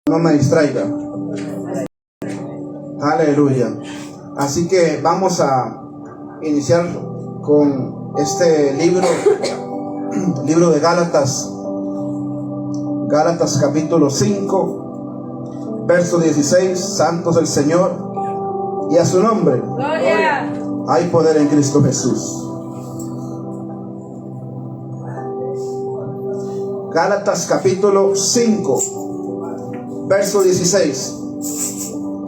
no me distraiga. Aleluya. Así que vamos a iniciar con este libro de Gálatas. Gálatas capítulo 5, verso 16. Santo es el Señor y a su nombre Gloria. Hay poder en Cristo Jesús. Gálatas capítulo 5, verso 16.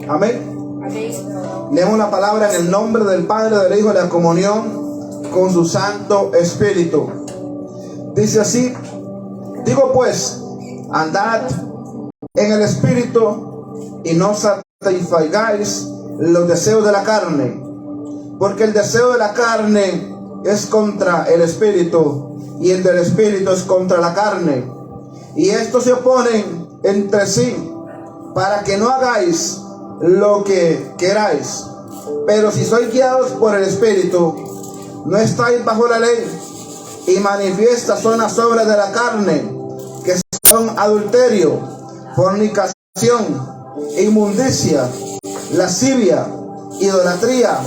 Amén. Leemos la palabra en el nombre del Padre, del Hijo y de la comunión con su Santo Espíritu. Dice así: digo pues, andad en el Espíritu y no satisfagáis los deseos de la carne, porque el deseo de la carne es contra el Espíritu y el del Espíritu es contra la carne, y estos se oponen entre sí para que no hagáis lo que queráis. Pero si sois guiados por el Espíritu, no estáis bajo la ley. Y manifiestas son las obras de la carne, que son adulterio, fornicación, inmundicia, lascivia, idolatría,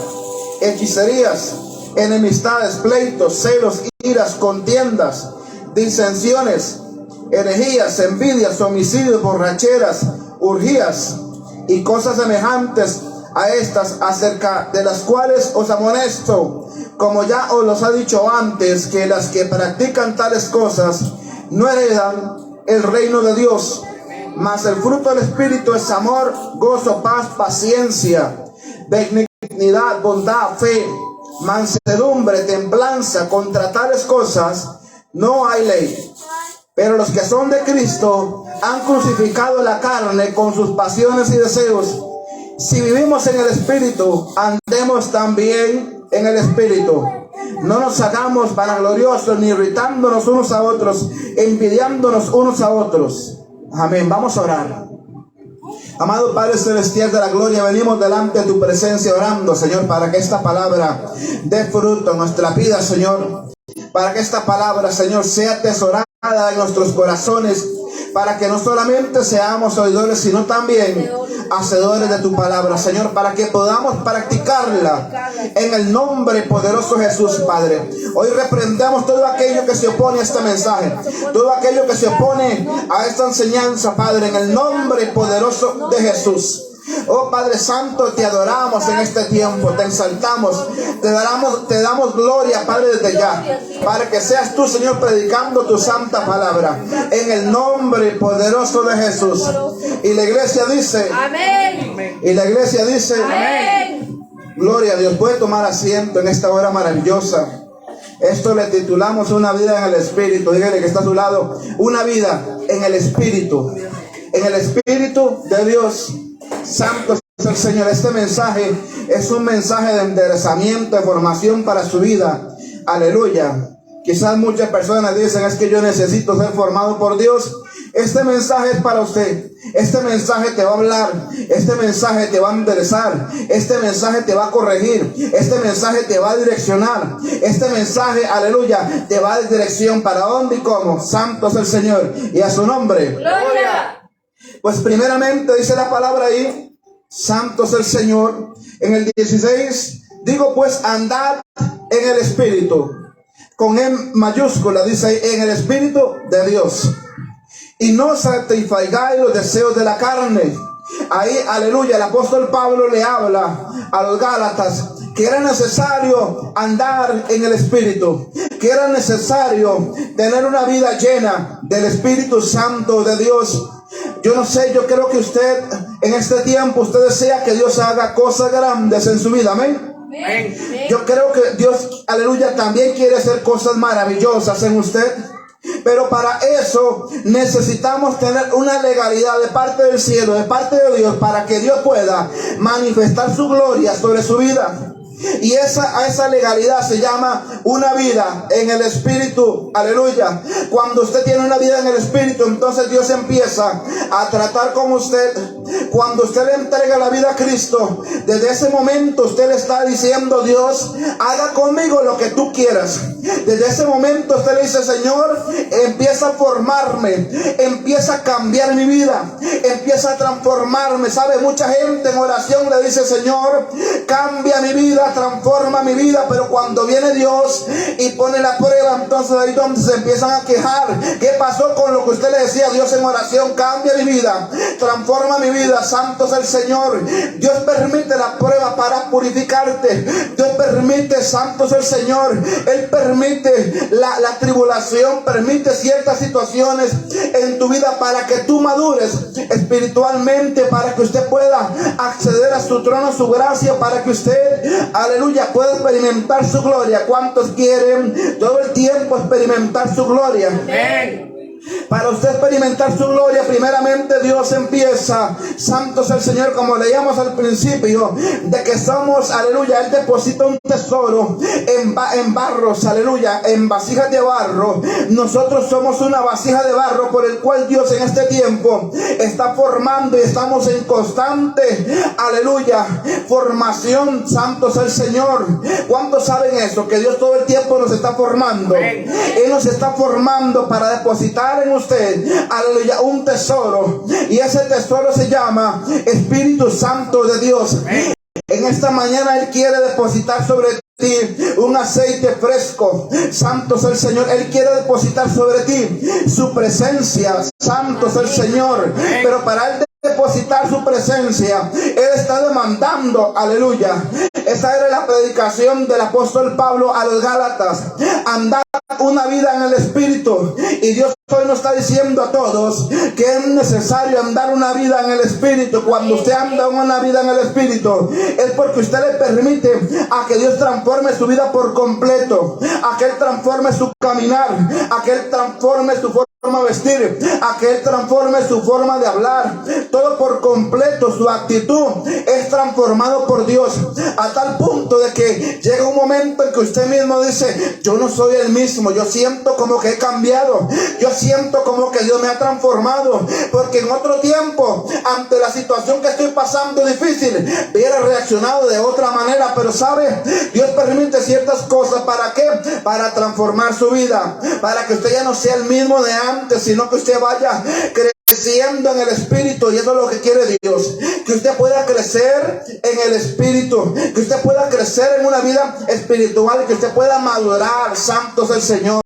hechicerías, enemistades, pleitos, celos, iras, contiendas, disensiones, herejías, envidias, homicidios, borracheras, orgías y cosas semejantes a estas, acerca de las cuales os amonesto, como ya os los ha dicho antes, que las que practican tales cosas no heredan el reino de Dios. Mas el fruto del Espíritu es amor, gozo, paz, paciencia, benignidad, bondad, fe, mansedumbre, templanza. Contra tales cosas no hay ley. Pero los que son de Cristo han crucificado la carne con sus pasiones y deseos. Si vivimos en el Espíritu, andemos también en el Espíritu. No nos hagamos vanagloriosos, ni irritándonos unos a otros, envidiándonos unos a otros. Amén. Vamos a orar. Amado Padre Celestial de la gloria, venimos delante de tu presencia orando, Señor, para que esta palabra dé fruto en nuestra vida, Señor. Para que esta palabra, Señor, sea atesorada en nuestros corazones, para que no solamente seamos oidores, sino también hacedores de tu palabra, Señor, para que podamos practicarla en el nombre poderoso de Jesús, Padre. Hoy reprendemos todo aquello que se opone a este mensaje, todo aquello que se opone a esta enseñanza, Padre, en el nombre poderoso de Jesús. Oh Padre Santo, te adoramos en este tiempo, te exaltamos, te damos gloria, Padre, desde ya, para que seas tú, Señor, predicando tu santa palabra, en el nombre poderoso de Jesús. Y la iglesia dice, amén. Y la iglesia dice, amén. Gloria a Dios. Puede tomar asiento en esta hora maravillosa. Esto le titulamos una vida en el Espíritu. Dígale que está a su lado, una vida en el Espíritu, en el Espíritu de Dios. Santo es el Señor. Este mensaje es un mensaje de enderezamiento, de formación para su vida. Aleluya. Quizás muchas personas dicen: es que yo necesito ser formado por Dios. Este mensaje es para usted. Este mensaje te va a hablar. Este mensaje te va a enderezar. Este mensaje te va a corregir. Este mensaje te va a direccionar. Este mensaje, aleluya, te va a dar dirección para dónde y cómo. Santo es el Señor y a su nombre. Gloria. Pues primeramente dice la palabra ahí, santo es el Señor. En el 16, digo pues, andad en el Espíritu. Con E mayúscula dice ahí, en el Espíritu de Dios. Y no satisfagáis los deseos de la carne. Ahí, aleluya, el apóstol Pablo le habla a los Gálatas que era necesario andar en el Espíritu, que era necesario tener una vida llena del Espíritu Santo de Dios. Yo no sé, yo creo que usted en este tiempo, usted desea que Dios haga cosas grandes en su vida, amén. Yo creo que Dios, aleluya, también quiere hacer cosas maravillosas en usted. Pero para eso necesitamos tener una legalidad de parte del cielo, de parte de Dios, para que Dios pueda manifestar su gloria sobre su vida. Y a esa legalidad se llama una vida en el Espíritu. Aleluya. Cuando usted tiene una vida en el Espíritu, entonces Dios empieza a tratar con usted. Cuando usted le entrega la vida a Cristo, desde ese momento usted le está diciendo: Dios, haga conmigo lo que tú quieras. Desde ese momento usted le dice: Señor, empieza a formarme, empieza a cambiar mi vida, empieza empieza a transformarme. Sabe, mucha gente en oración le dice: Señor, cambia mi vida, transforma mi vida. Pero cuando viene Dios y pone la prueba, entonces ahí donde se empiezan a quejar. ¿Qué pasó con lo que usted le decía a Dios en oración? Cambia mi vida, transforma mi vida. Santo es el Señor. Dios permite la prueba para purificarte. Dios permite, santo es el Señor. Él permite la tribulación, permite ciertas situaciones en tu vida para que tú madures espiritualmente, para que usted pueda acceder a su trono, a su gracia, para que usted, aleluya, pueda experimentar su gloria. ¿Cuántos quieren todo el tiempo experimentar su gloria? Amén. Para usted experimentar su gloria, primeramente Dios empieza, santo es el Señor, como leíamos al principio, de que somos, aleluya, Él deposita un tesoro en barros, aleluya, en vasijas de barro. Nosotros somos una vasija de barro por el cual Dios en este tiempo está formando, y estamos en constante, aleluya, formación. Santo es el Señor. ¿Cuántos saben eso? Que Dios todo el tiempo nos está formando. Él nos está formando para depositar en usted, aleluya, un tesoro, y ese tesoro se llama Espíritu Santo de Dios. En esta mañana Él quiere depositar sobre ti un aceite fresco. Santo es el Señor. Él quiere depositar sobre ti su presencia. Santo es el Señor. Pero para Él depositar su presencia, Él está demandando, aleluya. Esa era la predicación del apóstol Pablo a los Gálatas: andar una vida en el Espíritu. Y Dios hoy nos está diciendo a todos que es necesario andar una vida en el Espíritu. Cuando usted anda una vida en el Espíritu, es porque usted le permite a que Dios transforme su vida por completo, a que Él transforme su caminar, a que Él transforme su forma de vestir, a que Él transforme su forma de hablar. Todo por completo, su actitud es transformado por Dios, a tal punto de que llega un momento en que usted mismo dice: yo no soy el mismo, yo siento como que he cambiado, yo siento como que Dios me ha transformado, porque en otro tiempo, ante la situación que estoy pasando difícil, hubiera reaccionado de otra manera. Pero sabe, Dios permite ciertas cosas. ¿Para qué? Para transformar su vida, para que usted ya no sea el mismo de antes, sino que usted vaya creciendo en el Espíritu. Y eso es lo que quiere Dios, que usted pueda crecer en el Espíritu, que usted pueda crecer en una vida espiritual, que usted pueda madurar. Santo es el Señor.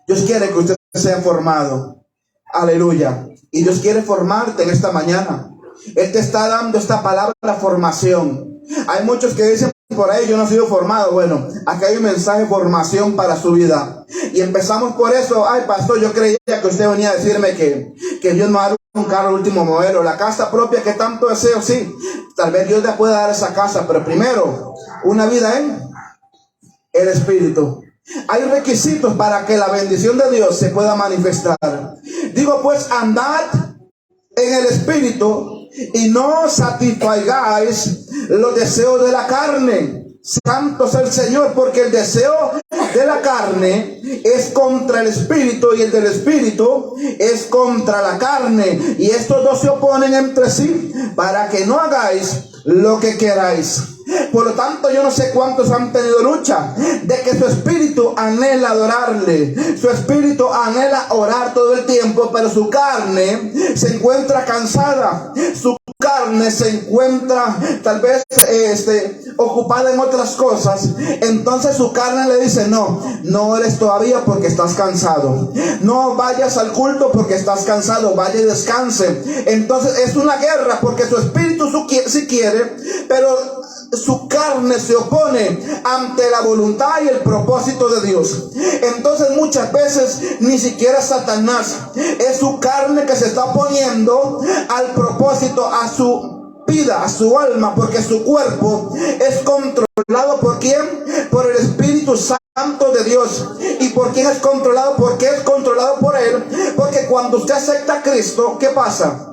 Dios quiere que usted sea formado, aleluya, y Dios quiere formarte en esta mañana. Él te está dando esta palabra, la formación. Hay muchos que dicen por ahí: yo no he sido formado. Bueno, aquí hay un mensaje de formación para su vida. Y empezamos por eso. Ay, pastor, yo creía que usted venía a decirme que Dios me va a dar un carro último modelo, la casa propia que tanto deseo. Sí, tal vez Dios le pueda dar esa casa, pero primero, una vida en el Espíritu. Hay requisitos para que la bendición de Dios se pueda manifestar. Digo pues, andad en el Espíritu y no satisfagáis los deseos de la carne. Santo es el Señor, porque el deseo de la carne es contra el Espíritu, y el del Espíritu es contra la carne, y estos dos se oponen entre sí, para que no hagáis lo que queráis. Por lo tanto, yo no sé cuántos han tenido lucha de que su espíritu anhela adorarle, su espíritu anhela orar todo el tiempo, pero su carne se encuentra cansada, su carne se encuentra tal vez ocupada en otras cosas. Entonces su carne le dice: no ores todavía porque estás cansado, no vayas al culto porque estás cansado, vaya y descanse. Entonces es una guerra, porque su espíritu sí quiere, pero su carne se opone ante la voluntad y el propósito de Dios. Entonces muchas veces ni siquiera Satanás, es su carne que se está oponiendo al propósito, a su vida, a su alma, porque su cuerpo es controlado ¿por quién? Por el Espíritu Santo de Dios. ¿Y por quién es controlado? Porque es controlado por Él. Porque cuando usted acepta a Cristo, ¿qué pasa?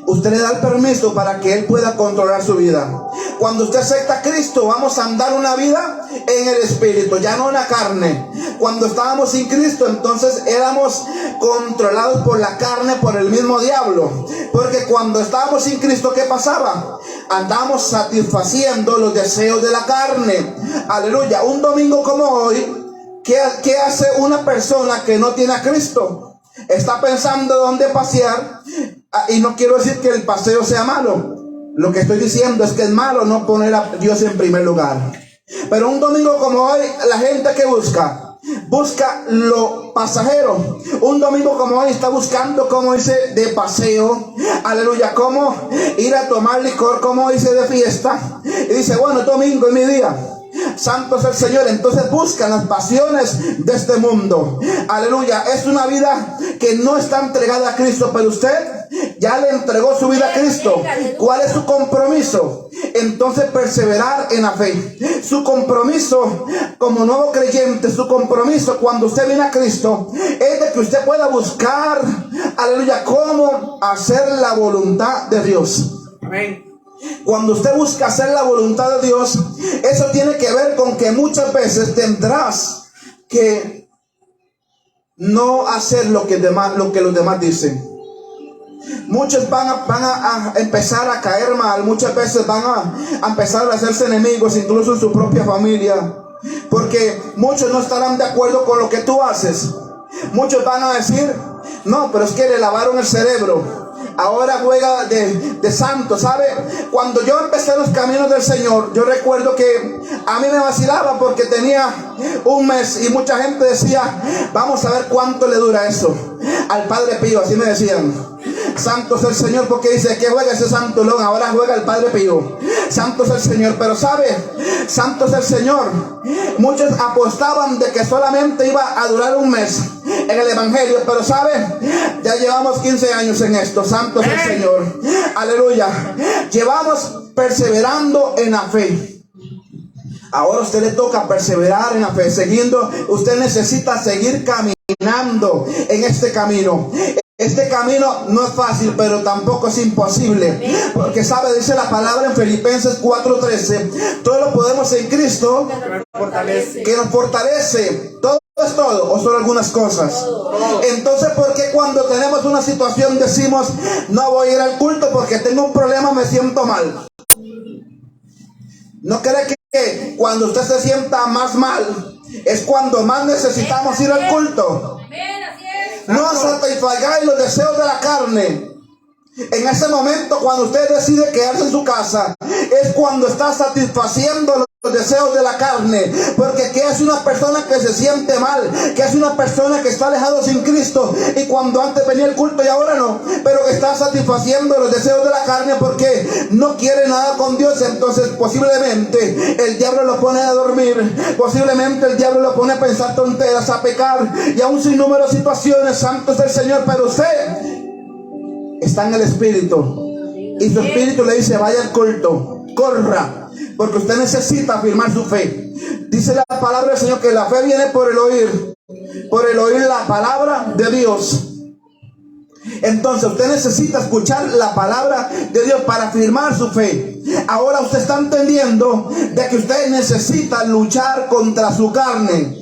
Usted le da el permiso para que Él pueda controlar su vida. Cuando usted acepta a Cristo, vamos a andar una vida en el Espíritu, ya no en la carne. Cuando estábamos sin Cristo, entonces éramos controlados por la carne, por el mismo diablo. Porque cuando estábamos sin Cristo, ¿qué pasaba? Andábamos satisfaciendo los deseos de la carne. Aleluya. Un domingo como hoy, ¿qué hace una persona que no tiene a Cristo? está pensando dónde pasear. Y no quiero decir que el paseo sea malo. Lo que estoy diciendo es que es malo no poner a Dios en primer lugar. Pero un domingo como hoy, la gente que busca lo pasajero. Un domingo como hoy está buscando, como dice, de paseo. Aleluya, cómo ir a tomar licor, como dice, de fiesta. Y dice, bueno, domingo es mi día. Santo es el Señor. Entonces buscan las pasiones de este mundo. Aleluya. Es una vida que no está entregada a Cristo, pero usted ya le entregó su vida a Cristo. ¿Cuál es su compromiso? Entonces perseverar en la fe. Su compromiso como nuevo creyente, su compromiso cuando usted viene a Cristo, es de que usted pueda buscar, aleluya, cómo hacer la voluntad de Dios. Amén. Cuando usted busca hacer la voluntad de Dios, eso tiene que ver con que muchas veces tendrás que no hacer lo que los demás dicen. Muchos van a empezar a caer mal. Muchas veces van a empezar a hacerse enemigos, incluso en su propia familia, porque muchos no estarán de acuerdo con lo que tú haces. Muchos van a decir, no, pero es que le lavaron el cerebro, ahora juega de santo, ¿sabe? Cuando yo empecé los caminos del Señor, yo recuerdo que a mí me vacilaba porque tenía un mes y mucha gente decía, vamos a ver cuánto le dura eso al Padre Pío, así me decían. Santo es el Señor, porque dice que juega ese santo león, ahora juega el Padre Pío. Santo es el Señor, pero ¿sabe? Santo es el Señor. Muchos apostaban de que solamente iba a durar un mes en el Evangelio, pero ¿sabe? Ya llevamos 15 años en esto. Santo es el Señor. Aleluya. Llevamos perseverando en la fe. Ahora a usted le toca perseverar en la fe, siguiendo. Usted necesita seguir caminando en este camino. Este camino no es fácil, pero tampoco es imposible. Porque sabe, dice la palabra en Filipenses 4:13, todo lo podemos en Cristo que nos fortalece. Todo es todo, o solo algunas cosas. Entonces, ¿por qué cuando tenemos una situación decimos, no voy a ir al culto porque tengo un problema, me siento mal? ¿No cree que cuando usted se sienta más mal es cuando más necesitamos ir al culto? No satisfagáis los deseos de la carne. En ese momento, cuando usted decide quedarse en su casa, es cuando está satisfaciendo los deseos de la carne. Porque ¿qué es una persona que se siente mal? ¿Qué es una persona que está alejado sin Cristo? Y cuando antes venía el culto y ahora no, pero que está satisfaciendo los deseos de la carne porque no quiere nada con Dios. Entonces posiblemente el diablo lo pone a dormir, posiblemente el diablo lo pone a pensar tonteras, a pecar y a un sinnúmero de situaciones. Santo es el Señor, pero usted está en el Espíritu y su Espíritu le dice, vaya al culto, corra, porque usted necesita afirmar su fe. Dice la palabra del Señor que la fe viene por el oír la palabra de Dios. Entonces usted necesita escuchar la palabra de Dios para afirmar su fe. Ahora usted está entendiendo de que usted necesita luchar contra su carne.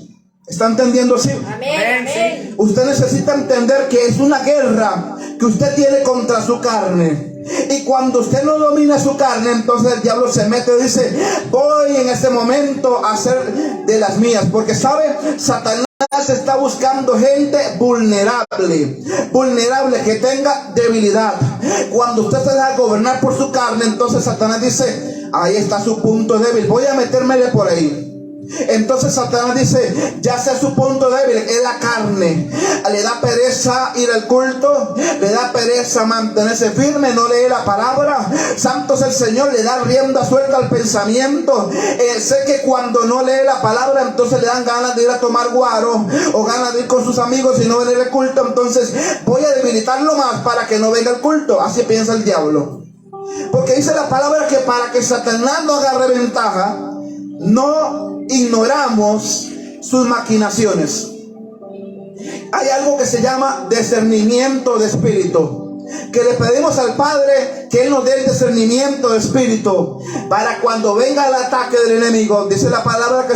¿Está entendiendo? Sí. Amén, amén. Usted necesita entender que es una guerra que usted tiene contra su carne. Y cuando usted no domina su carne, entonces el diablo se mete y dice, voy en este momento a hacer de las mías. Porque sabe, Satanás está buscando gente vulnerable, que tenga debilidad. Cuando usted se deja gobernar por su carne, entonces Satanás dice, ahí está su punto débil, voy a metérmele por ahí. Entonces Satanás dice, ya sea su punto débil, es la carne. Le da pereza ir al culto, le da pereza mantenerse firme, no lee la palabra. Santo es el Señor, le da rienda suelta al pensamiento. Sé que cuando no lee la palabra, entonces le dan ganas de ir a tomar guaro o ganas de ir con sus amigos y no venir al culto. Entonces voy a debilitarlo más para que no venga al culto. Así piensa el diablo. Porque dice la palabra que para que Satanás no agarre ventaja, no ignoramos sus maquinaciones. Hay algo que se llama discernimiento de espíritu, que le pedimos al Padre que Él nos dé el discernimiento de espíritu para cuando venga el ataque del enemigo. Dice la palabra que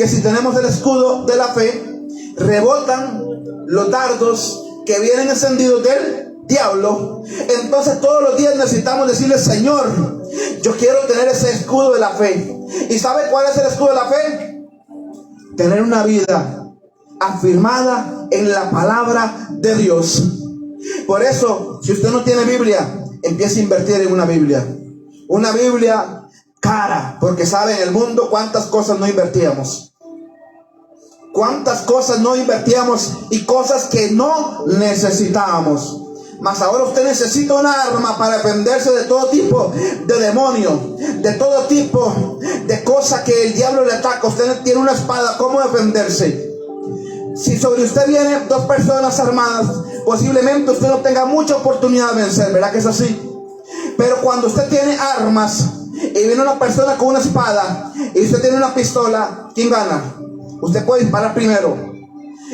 si tenemos el escudo de la fe, rebotan los dardos que vienen encendidos del diablo. Entonces todos los días necesitamos decirle, Señor, yo quiero tener ese escudo de la fe. ¿Y sabe cuál es el escudo de la fe? Tener una vida afirmada en la palabra de Dios. Por eso, si usted no tiene Biblia, empiece a invertir en una Biblia. Una Biblia cara, porque sabe en el mundo cuántas cosas no invertíamos. Cuántas cosas no invertíamos y cosas que no necesitábamos. Mas ahora usted necesita una arma para defenderse de todo tipo de demonios, de todo tipo de cosas que el diablo le ataca. Usted tiene una espada, ¿cómo defenderse? Si sobre usted vienen dos personas armadas, posiblemente usted no tenga mucha oportunidad de vencer, ¿verdad que es así? Pero cuando usted tiene armas y viene una persona con una espada y usted tiene una pistola, ¿quién gana? Usted puede disparar primero.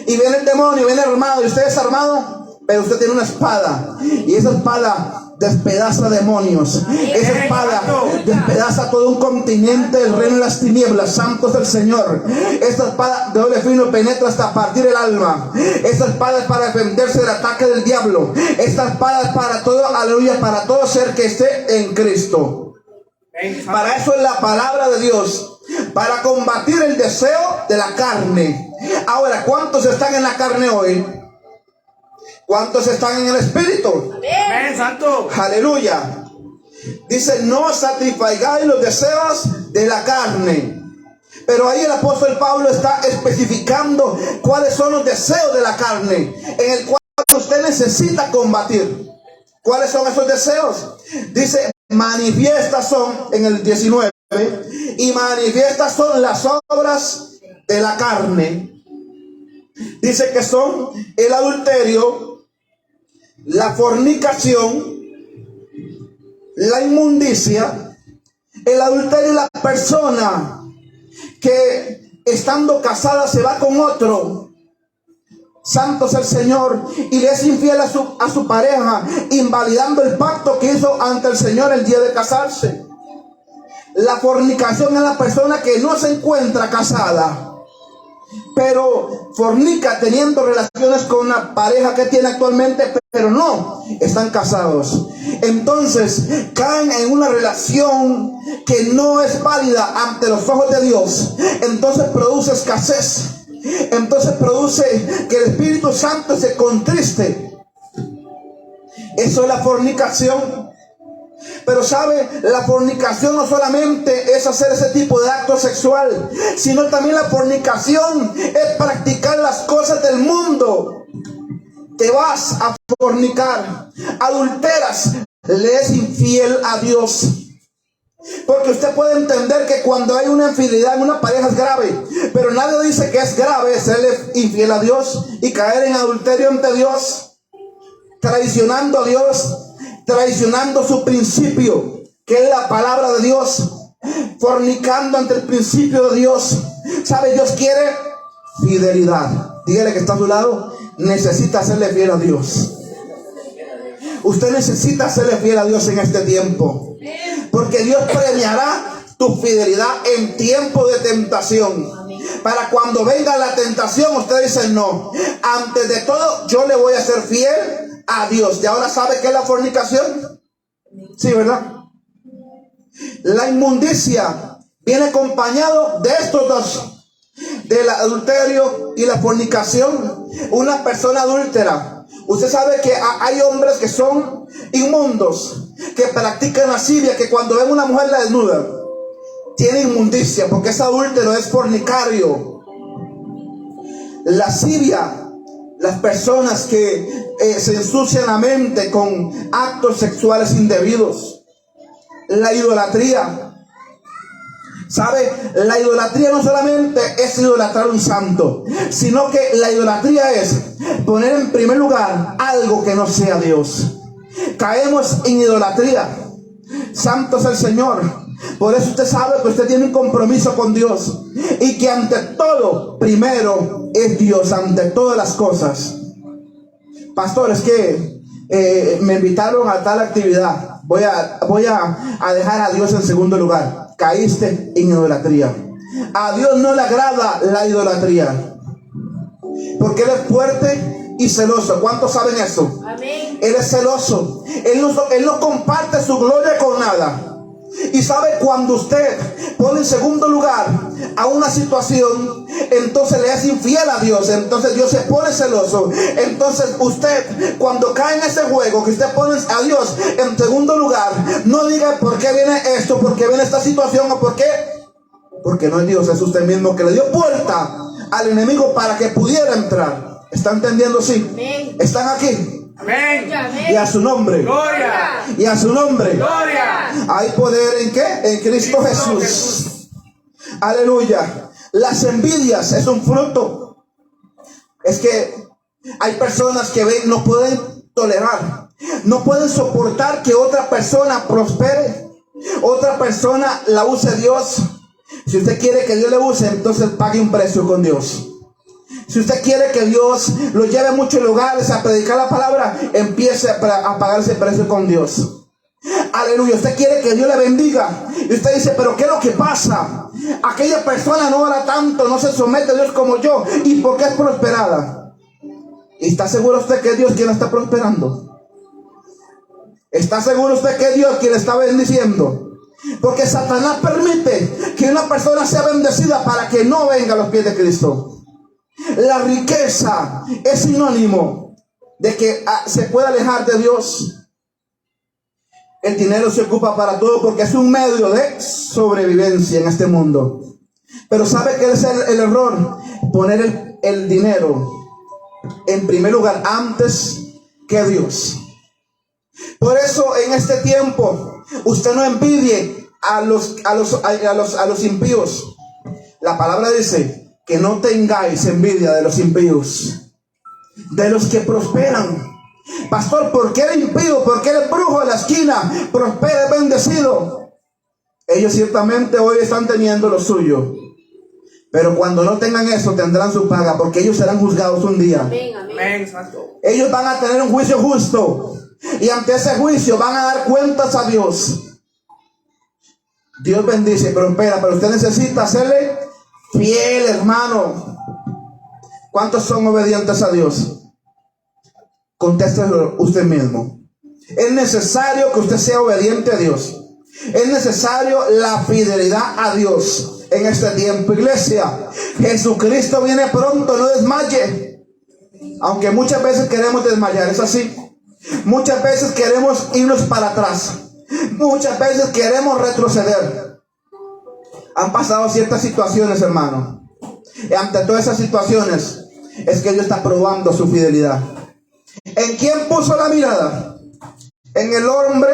Y viene el demonio, viene armado y usted es armado, pero usted tiene una espada y esa espada despedaza demonios. Esa espada despedaza todo un continente del reino de las tinieblas. Santo es el Señor. Esta espada de doble filo penetra hasta partir el alma. Esta espada es para defenderse del ataque del diablo. Esta espada es para todo, aleluya, para todo ser que esté en Cristo. Para eso es la palabra de Dios, para combatir el deseo de la carne. Ahora, ¿cuántos están en la carne hoy? ¿Cuántos están en el Espíritu? Amén, santo. Aleluya. Dice, no satisfagáis los deseos de la carne. Pero ahí el apóstol Pablo está especificando cuáles son los deseos de la carne, en el cual usted necesita combatir. ¿Cuáles son esos deseos? Dice, manifiestas son, en el 19, y manifiestas son las obras de la carne. Dice que son el adulterio, la fornicación, la inmundicia. El adulterio es la persona que estando casada se va con otro. Santo es el Señor, y le es infiel a su pareja, invalidando el pacto que hizo ante el Señor el día de casarse. La fornicación es la persona que no se encuentra casada, pero fornica teniendo relaciones con la pareja que tiene actualmente, pero no están casados. Entonces caen en una relación que no es válida ante los ojos de Dios. Entonces produce escasez. Entonces produce que el Espíritu Santo se contriste. Eso es la fornicación. Pero sabe, la fornicación no solamente es hacer ese tipo de acto sexual, sino también la fornicación es practicar las cosas del mundo. Te vas a fornicar, adulteras, le es infiel a Dios. Porque usted puede entender que cuando hay una infidelidad en una pareja es grave, pero nadie dice que es grave serle infiel a Dios y caer en adulterio ante Dios, traicionando a Dios, traicionando su principio, que es la palabra de Dios, fornicando ante el principio de Dios. ¿Sabe? Dios quiere fidelidad. Dígale que está a su lado, necesita serle fiel a Dios. Usted necesita serle fiel a Dios en este tiempo, porque Dios premiará tu fidelidad en tiempo de tentación. Para cuando venga la tentación, usted dice no, antes de todo yo le voy a ser fiel a Dios. ¿Y ahora sabe qué es la fornicación? Sí, ¿verdad? La inmundicia viene acompañado de estos dos, del adulterio y la fornicación. Una persona adúltera, usted sabe que hay hombres que son inmundos, que practican lascivia, que cuando ven una mujer la desnudan. Tiene inmundicia porque es adúltero, es fornicario. Lascivia, las personas que se ensucian la mente con actos sexuales indebidos. La idolatría. ¿Sabe? La idolatría no solamente es idolatrar a un santo, sino que la idolatría es poner en primer lugar algo que no sea Dios. Caemos en idolatría. Santo es el Señor. Por eso usted sabe que usted tiene un compromiso con Dios y que ante todo, primero es Dios, ante todas las cosas. Pastor, es que me invitaron a tal actividad. Voy a dejar a Dios en segundo lugar. Caíste en idolatría. A Dios no le agrada la idolatría, porque Él es fuerte y celoso. ¿Cuántos saben eso? Amén. Él es celoso. Él no comparte su gloria con nada. Y sabe, cuando usted pone en segundo lugar a una situación, entonces le es infiel a Dios, entonces Dios se pone celoso. Entonces usted, cuando cae en ese juego que usted pone a Dios en segundo lugar, no diga por qué viene esto, por qué viene esta situación o por qué, porque no es Dios, es usted mismo que le dio puerta al enemigo para que pudiera entrar. ¿Está entendiendo? Sí. Amén. ¿Están aquí? Amén. Y a su nombre. Gloria. Y a su nombre. Gloria. Hay poder ¿en qué? En Cristo Jesús. Aleluya. Las envidias es un fruto. Es que hay personas que ven, no pueden tolerar, no pueden soportar que otra persona prospere, otra persona la use Dios. Si usted quiere que Dios le use, entonces pague un precio con Dios. Si usted quiere que Dios lo lleve a muchos lugares a predicar la palabra, empiece a pagar ese precio con Dios. Aleluya. Usted quiere que Dios le bendiga y usted dice, pero ¿qué es lo que pasa? Aquella persona no ora tanto, no se somete a Dios como yo, ¿y por qué es prosperada? ¿Y está seguro usted que es Dios quien la está prosperando? ¿Está seguro usted que es Dios quien le está bendiciendo? Porque Satanás permite que una persona sea bendecida para que no venga a los pies de Cristo. La riqueza es sinónimo de que se puede alejar de Dios. El dinero se ocupa para todo porque es un medio de sobrevivencia en este mundo. Pero ¿sabe qué es el error? Poner el dinero en primer lugar antes que Dios. Por eso en este tiempo usted no envidie a los impíos. La palabra dice que no tengáis envidia de los impíos, de los que prosperan. Pastor, ¿por qué el impío, por qué el brujo de la esquina prospera, es bendecido? Ellos ciertamente hoy están teniendo lo suyo, pero cuando no tengan eso tendrán su paga, porque ellos serán juzgados un día. Amén, amén. Ellos van a tener un juicio justo y ante ese juicio van a dar cuentas a Dios. Dios bendice y prospera, pero usted necesita hacerle fiel, hermano. ¿Cuántos son obedientes a Dios? Contéstelo usted mismo. Es necesario que usted sea obediente a Dios. Es necesario la fidelidad a Dios en este tiempo, iglesia. Jesucristo viene pronto, no desmaye. Aunque muchas veces queremos desmayar, es así. Muchas veces queremos irnos para atrás. Muchas veces queremos retroceder. Han pasado ciertas situaciones, hermano. Y ante todas esas situaciones es que Dios está probando su fidelidad. ¿En quién puso la mirada? ¿En el hombre?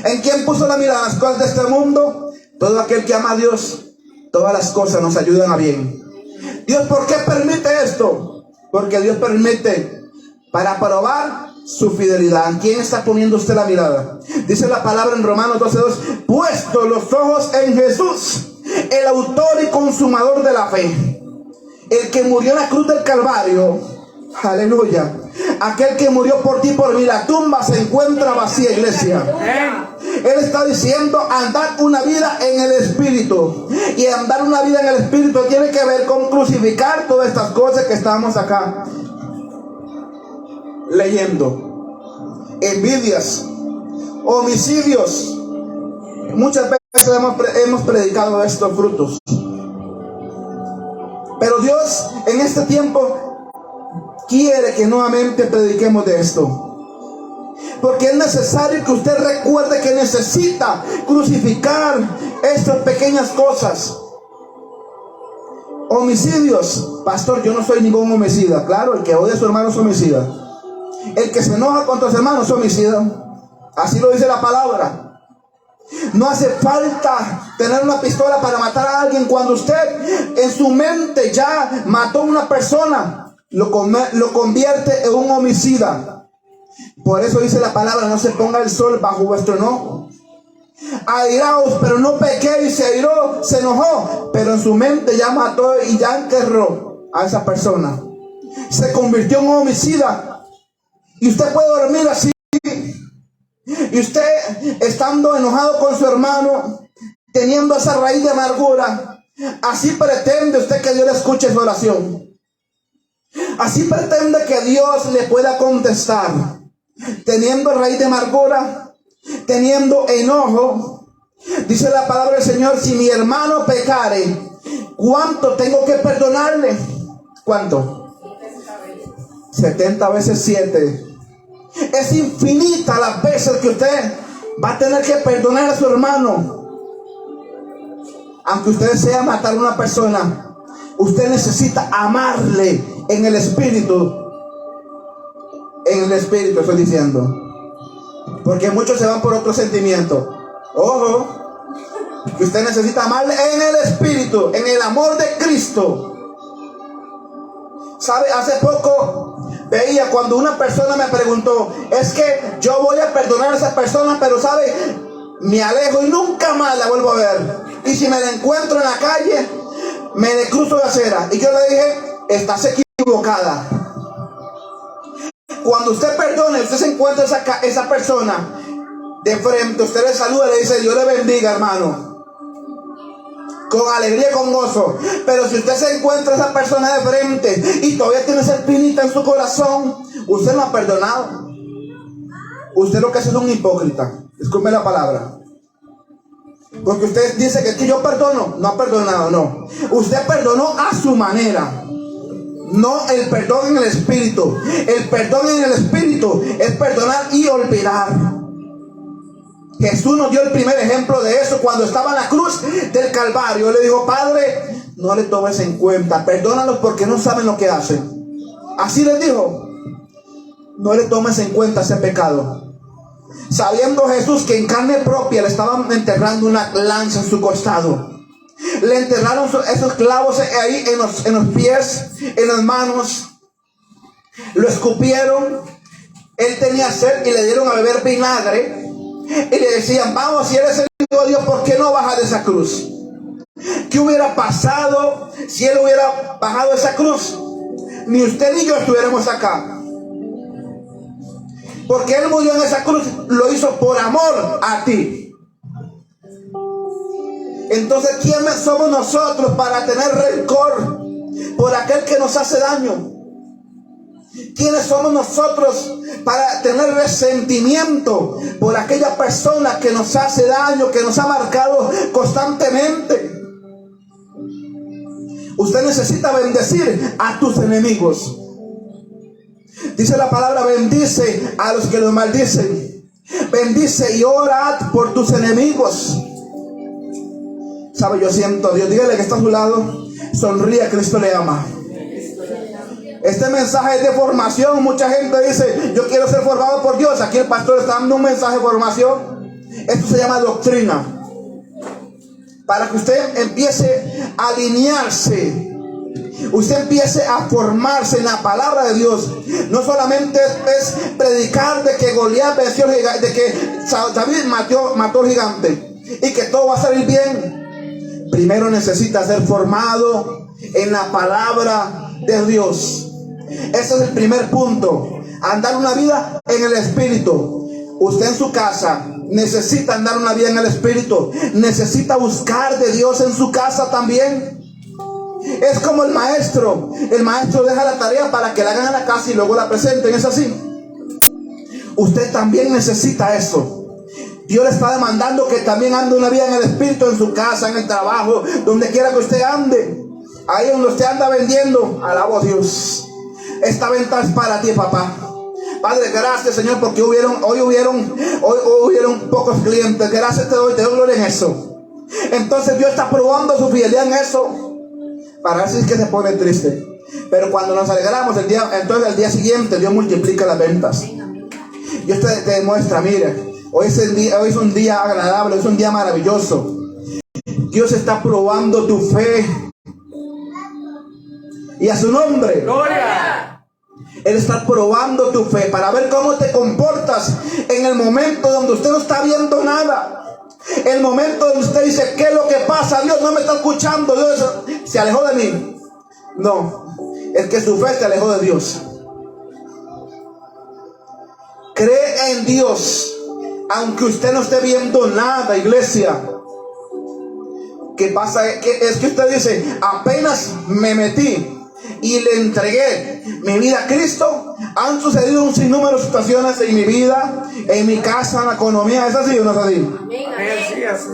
¿En quién puso la mirada? ¿Las cosas de este mundo? Todo aquel que ama a Dios, todas las cosas nos ayudan a bien. Dios, ¿por qué permite esto? Porque Dios permite para probar su fidelidad. ¿En quién está poniendo usted la mirada? Dice la palabra en Romanos 12:2, puesto los ojos en Jesús, el autor y consumador de la fe, el que murió en la cruz del Calvario. Aleluya. Aquel que murió por ti y por mí. La tumba se encuentra vacía, iglesia. Él está diciendo andar una vida en el Espíritu. Y andar una vida en el Espíritu tiene que ver con crucificar todas estas cosas que estamos acá leyendo. Envidias, homicidios. Muchas veces hemos predicado estos frutos. Pero Dios en este tiempo quiere que nuevamente prediquemos de esto. Porque es necesario que usted recuerde que necesita crucificar estas pequeñas cosas. Homicidios. Pastor, yo no soy ningún homicida. Claro, el que odia a su hermano es homicida. El que se enoja contra su hermano es homicida. Así lo dice la palabra. No hace falta tener una pistola para matar a alguien. Cuando usted en su mente ya mató a una persona, lo convierte en un homicida. Por eso dice la palabra, no se ponga el sol bajo vuestro enojo. Airaos, pero no pequéis. Se airó, se enojó, pero en su mente ya mató y ya enterró a esa persona. Se convirtió en un homicida. Y usted puede dormir así. Y usted estando enojado con su hermano, teniendo esa raíz de amargura, así pretende usted que Dios le escuche su oración. Así pretende que Dios le pueda contestar, teniendo raíz de amargura, teniendo enojo. Dice la palabra del Señor, si mi hermano pecare, ¿cuánto tengo que perdonarle? ¿Cuánto? 70 veces 7. Es infinita las veces que usted va a tener que perdonar a su hermano. Aunque usted desea matar a una persona, usted necesita amarle en el espíritu. En el espíritu estoy diciendo. Porque muchos se van por otro sentimiento. Ojo, que usted necesita amarle en el espíritu, en el amor de Cristo. ¿Sabe? Hace poco veía cuando una persona me preguntó, es que yo voy a perdonar a esa persona, pero ¿sabe? Me alejo y nunca más la vuelvo a ver. Y si me la encuentro en la calle, me le cruzo de acera. Y yo le dije, estás equivocada. Cuando usted perdone, usted se encuentra esa persona de frente, usted le saluda y le dice, Dios le bendiga, hermano, con alegría y con gozo. Pero si usted se encuentra esa persona de frente y todavía tiene esa espinita en su corazón, usted no ha perdonado. Usted lo que hace es un hipócrita. Disculpe la palabra. Porque usted dice que yo perdono. No ha perdonado, no. Usted perdonó a su manera. No el perdón en el espíritu. El perdón en el espíritu es perdonar y olvidar. Jesús nos dio el primer ejemplo de eso cuando estaba en la cruz del Calvario. Le dijo, Padre, no le tomes en cuenta, perdónalos porque no saben lo que hacen. Así les dijo, no le tomes en cuenta ese pecado. Sabiendo Jesús que en carne propia le estaban enterrando una lanza en su costado. Le enterraron esos clavos ahí en los pies, en las manos. Lo escupieron. Él tenía sed y le dieron a beber vinagre. Y le decían, vamos, si eres el Hijo de Dios, ¿por qué no bajas de esa cruz? ¿Qué hubiera pasado si él hubiera bajado de esa cruz? Ni usted ni yo estuviéramos acá. Porque él murió en esa cruz, lo hizo por amor a ti. Entonces, ¿quién somos nosotros para tener rencor por aquel que nos hace daño? ¿Quiénes somos nosotros para tener resentimiento por aquella persona que nos hace daño, que nos ha marcado constantemente? Usted necesita bendecir a tus enemigos. Dice la palabra, bendice a los que los maldicen. Bendice y ora por tus enemigos. ¿Sabe? Yo siento, Dios, dígale que está a su lado, sonríe, Cristo le ama. Este mensaje es de formación. Mucha gente dice, yo quiero ser formado por Dios. Aquí el pastor está dando un mensaje de formación. Esto se llama doctrina. Para que usted empiece a alinearse, usted empiece a formarse en la palabra de Dios. No solamente es predicar de que Goliat venció al gigante, de que David mató al gigante y que todo va a salir bien. Primero necesita ser formado en la palabra de Dios. Ese es el primer punto. Andar una vida en el espíritu. Usted en su casa necesita andar una vida en el espíritu. Necesita buscar de Dios en su casa también. Es como el maestro. El maestro deja la tarea para que la hagan en la casa y luego la presenten. Es así. Usted también necesita eso. Dios le está demandando que también ande una vida en el espíritu, en su casa, en el trabajo, donde quiera que usted ande. Ahí donde usted anda vendiendo, alabo a Dios. Esta venta es para ti, papá. Padre, gracias, Señor, porque hoy hubieron pocos clientes. Gracias te doy gloria en eso. Entonces Dios está probando su fidelidad en eso. Para así es que se pone triste. Pero cuando nos alegramos entonces el día siguiente Dios multiplica las ventas. Dios te demuestra, mire, hoy es un día agradable, es un día maravilloso. Dios está probando tu fe. Y a su nombre, ¡Gloria! Él está probando tu fe para ver cómo te comportas en el momento donde usted no está viendo nada. El momento donde usted dice, ¿qué es lo que pasa? Dios no me está escuchando, Dios se alejó de mí. No, es que su fe se alejó de Dios. Cree en Dios, aunque usted no esté viendo nada, iglesia. ¿Qué pasa? Es que usted dice, apenas me metí y le entregué mi vida a Cristo, Han sucedido un sinnúmero de situaciones en mi vida, en mi casa, en la economía. ¿Es así o no es así? Amén, sí, así.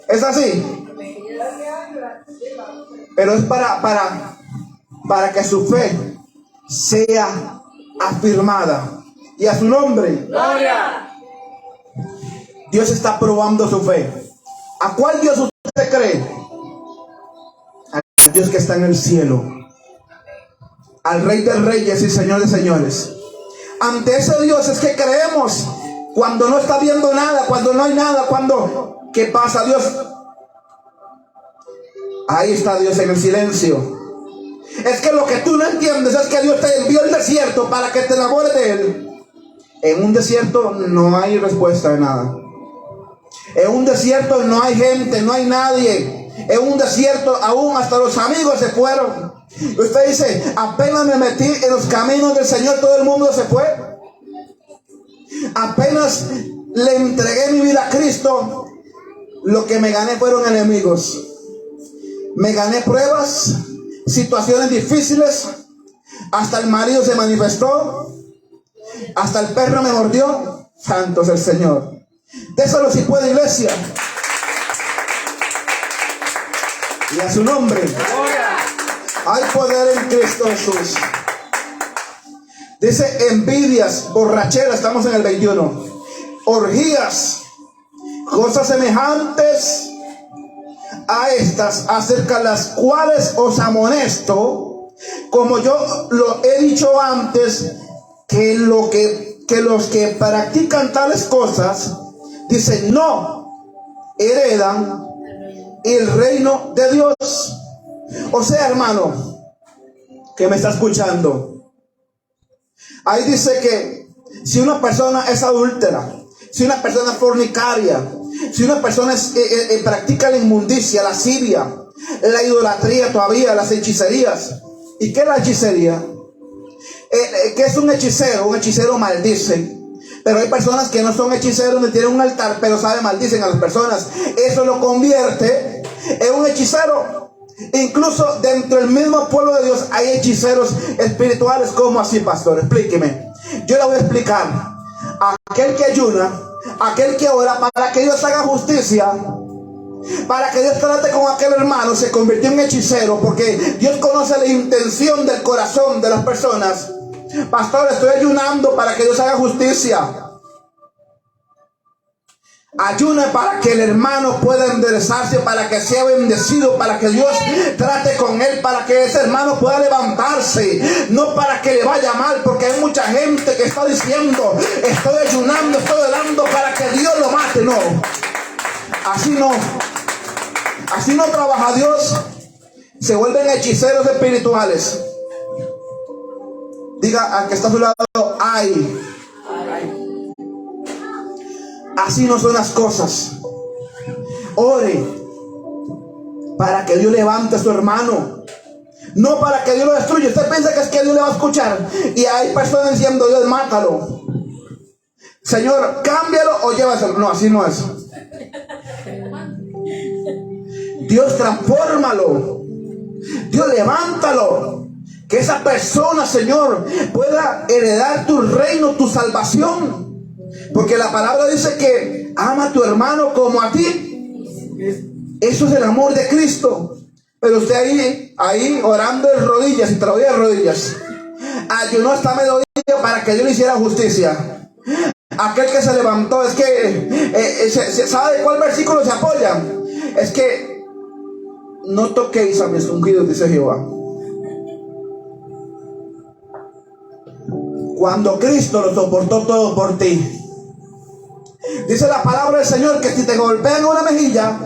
¿Es así? Pero es para que su fe sea afirmada. Y a su nombre. Gloria. Dios está probando su fe. ¿A cuál Dios usted cree? Al Dios que está en el cielo, al Rey de Reyes y Señor de Señores. Ante ese Dios es que creemos cuando no está viendo nada, cuando no hay nada, ¿qué pasa, Dios? Ahí está Dios en el silencio. Es que lo que tú no entiendes es que Dios te envió al desierto para que te enamores de Él. En un desierto no hay respuesta de nada. En un desierto no hay gente, no hay nadie. En un desierto aún hasta los amigos se fueron. Usted dice, apenas me metí en los caminos del Señor, todo el mundo se fue. Apenas le entregué mi vida a Cristo, lo que me gané fueron enemigos. Me gané pruebas, situaciones difíciles. Hasta el marido se manifestó. Hasta el perro me mordió. Santo es el Señor. Déselo si puede, iglesia. Y a su nombre. Hay poder en Cristo Jesús. Dice envidias, borracheras, estamos en el 21. Orgías, cosas semejantes a estas, acerca de las cuales os amonesto, como yo lo he dicho antes, que los que practican tales cosas, dicen, no heredan el reino de Dios. O sea, hermano, que me está escuchando, ahí dice que si una persona es adúltera, si una persona es fornicaria, si una persona practica la inmundicia, la lascivia, la idolatría todavía, las hechicerías. ¿Y qué es la hechicería? ¿Qué es un hechicero? Un hechicero maldice. Pero hay personas que no son hechiceros ni tienen un altar, pero saben, maldicen a las personas. Eso lo convierte en un hechicero. Incluso dentro del mismo pueblo de Dios hay hechiceros espirituales. ¿Cómo así, pastor? Explíqueme. Yo le voy a explicar. Aquel que ayuna, aquel que ora para que Dios haga justicia, para que Dios trate con aquel hermano, se convirtió en hechicero, porque Dios conoce la intención del corazón de las personas. Pastor, estoy ayunando para que Dios haga justicia. Ayune para que el hermano pueda enderezarse, para que sea bendecido, para que Dios trate con él, para que ese hermano pueda levantarse, no para que le vaya mal, porque hay mucha gente que está diciendo, estoy ayunando, estoy orando para que Dios lo mate. No, así no trabaja Dios. Se vuelven hechiceros espirituales. Diga al que está a su lado, ay. Así no son las cosas. Ore para que Dios levante a su hermano, no para que Dios lo destruya. Usted piensa que es que Dios le va a escuchar, y hay personas diciendo, Dios, mátalo, Señor, cámbialo o llévaselo. No, así no es. Dios, transfórmalo. Dios, levántalo. Que esa persona, Señor, pueda heredar tu reino, tu salvación. Porque la palabra dice que ama a tu hermano como a ti. Eso es el amor de Cristo. Pero usted ahí orando de rodillas, y todavía de rodillas, ayunó hasta mediodía para que Dios le hiciera justicia. Aquel que se levantó, es que ¿sabe cuál versículo se apoya? Es que no toquéis a mis ungidos, dice Jehová. Cuando Cristo lo soportó todo por ti. Dice la palabra del Señor que si te golpean una mejilla,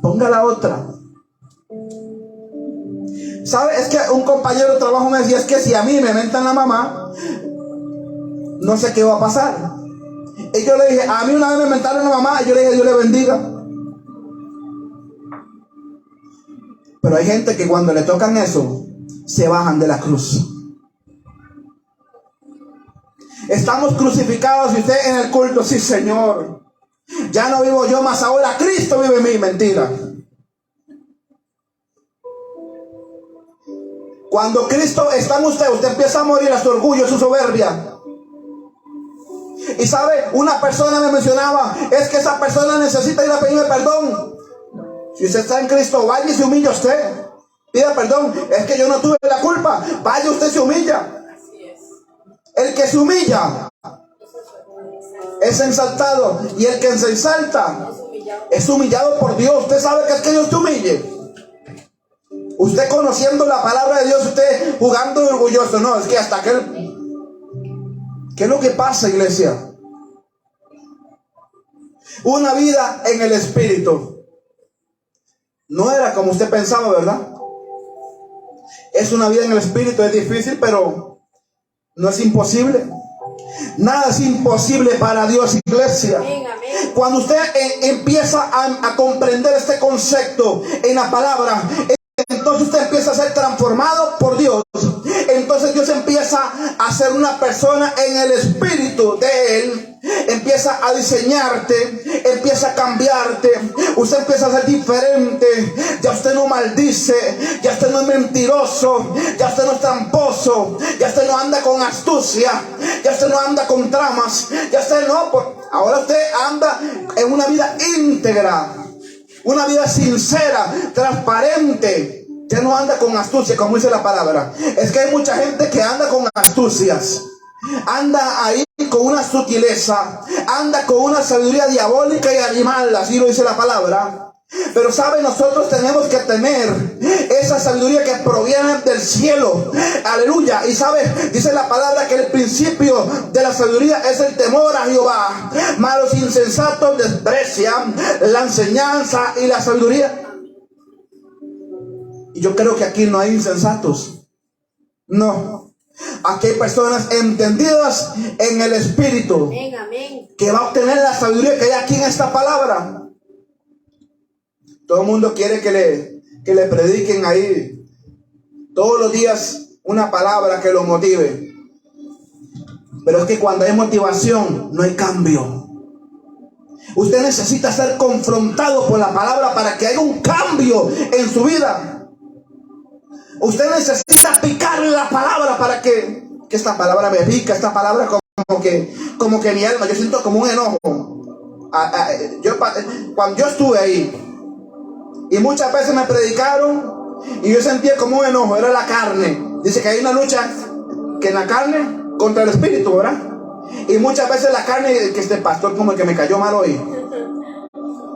ponga la otra. ¿Sabe? Es que un compañero de trabajo me decía, es que si a mí me mentan la mamá, no sé qué va a pasar. Y yo le dije, a mí una vez me mentaron la mamá, y yo le dije, Dios le bendiga. Pero hay gente que cuando le tocan eso, se bajan de la cruz. Estamos crucificados y usted en el culto, sí, Señor. Ya no vivo yo, más ahora Cristo vive en mí. Mentira. Cuando Cristo está en usted, usted empieza a morir a su orgullo, a su soberbia. Y sabe, una persona me mencionaba, es que esa persona necesita ir a pedirme perdón. Si usted está en Cristo, vaya y se humilla usted. Pida perdón, es que yo no tuve la culpa. Vaya, usted se humilla. El que se humilla es exaltado, y el que se exalta es humillado por Dios. Usted sabe que es que Dios te humille. Usted conociendo la palabra de Dios, usted jugando de orgulloso. No, es que hasta que ¿qué es lo que pasa, iglesia? Una vida en el Espíritu no era como usted pensaba, ¿verdad? Es una vida en el Espíritu, es difícil, pero no es imposible. Nada es imposible para Dios, iglesia. Cuando usted empieza a comprender este concepto en la palabra, entonces usted empieza a ser transformado por Dios. Entonces Dios empieza a ser una persona en el Espíritu de Él. Empieza a diseñarte, empieza a cambiarte. Usted empieza a ser diferente. Ya usted no maldice, ya usted no es mentiroso, ya usted no es tramposo, ya usted no anda con astucia, ya usted no anda con tramas, ya usted no. Ahora usted anda en una vida íntegra, una vida sincera, transparente. Ya no anda con astucia, como dice la palabra. Es que hay mucha gente que anda con astucias. Anda ahí con una sutileza. Anda con una sabiduría diabólica y animal, así lo dice la palabra. Pero sabe, nosotros tenemos que tener esa sabiduría que proviene del cielo. Aleluya. Y sabe, dice la palabra que el principio de la sabiduría es el temor a Jehová. Mas los insensatos desprecian la enseñanza y la sabiduría. Y yo creo que aquí no hay insensatos. No. Aquí hay personas entendidas en el Espíritu, que va a obtener la sabiduría que hay aquí en esta palabra. Todo el mundo quiere que le prediquen ahí todos los días una palabra que lo motive. Pero es que cuando hay motivación, no hay cambio. Usted necesita ser confrontado por la palabra para que haya un cambio en su vida. Usted necesita picarle la palabra para que esta palabra me pica, esta palabra como que mi alma, yo siento como un enojo. Cuando yo estuve ahí, y muchas veces me predicaron, y yo sentía como un enojo, era la carne. Dice que hay una lucha que en la carne contra el espíritu, ¿verdad? Y muchas veces la carne, que este pastor como el que me cayó mal hoy,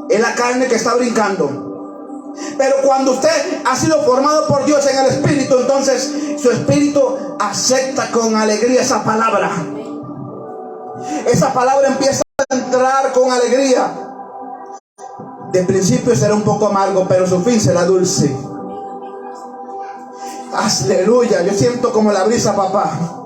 es la carne que está brincando. Pero cuando usted ha sido formado por Dios en el Espíritu, entonces su espíritu acepta con alegría esa palabra. Esa palabra empieza a entrar con alegría. De principio será un poco amargo, pero su fin será dulce. Aleluya, yo siento como la brisa, papá.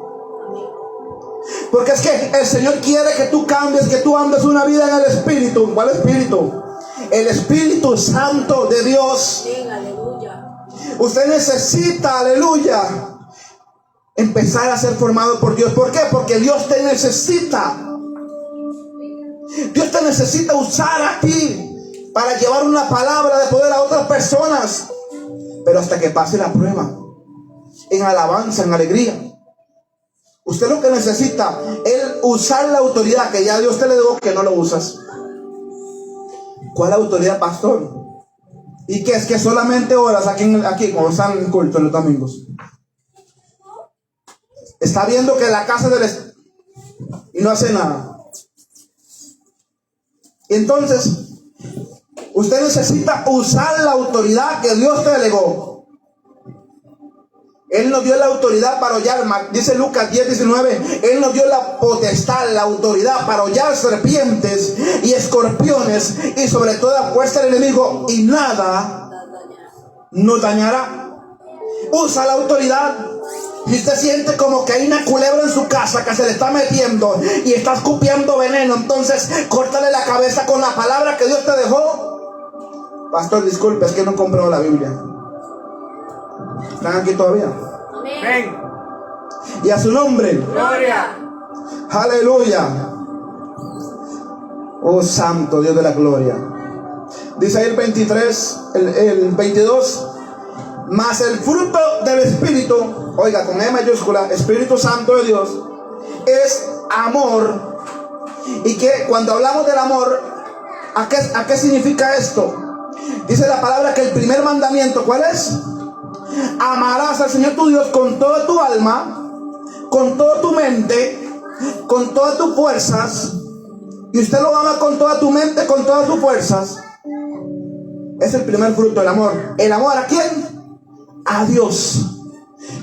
Porque es que el Señor quiere que tú cambies, que tú andes una vida en el Espíritu. ¿Cuál Espíritu? El Espíritu Santo de Dios. Sí, aleluya. Usted necesita, aleluya, empezar a ser formado por Dios. ¿Por qué? Porque Dios te necesita. Dios te necesita usar a ti para llevar una palabra de poder a otras personas. Pero hasta que pase la prueba, en alabanza, en alegría. Usted lo que necesita es usar la autoridad que ya Dios te le dio, que no lo usas. ¿Cuál autoridad, pastor? ¿Y qué es que solamente oras aquí cuando están en culto los domingos? Está viendo que la casa del y no hace nada. Entonces, usted necesita usar la autoridad que Dios te delegó. Él nos dio la autoridad para hollar, dice Lucas 10:19, Él nos dio la potestad, la autoridad para hollar serpientes y escorpiones y sobre toda fuerza del enemigo, y nada nos dañará. Usa la autoridad. Si usted siente como que hay una culebra en su casa que se le está metiendo y está escupiendo veneno, entonces córtale la cabeza con la palabra que Dios te dejó. Pastor, disculpe, es que no compró la Biblia. ¿Están aquí todavía? Amén. Y a su nombre. Gloria. Aleluya. Oh santo Dios de la gloria. Dice ahí el 23, el 22. Mas el fruto del Espíritu, oiga, con E mayúscula, Espíritu Santo de Dios, es amor. Y que cuando hablamos del amor, ¿a qué significa esto? Dice la palabra que el primer mandamiento, ¿cuál es? Amarás al Señor tu Dios con toda tu alma, con toda tu mente, con todas tus fuerzas. Y usted lo ama con toda tu mente, con todas tus fuerzas. Es el primer fruto del amor. ¿El amor a quién? A Dios.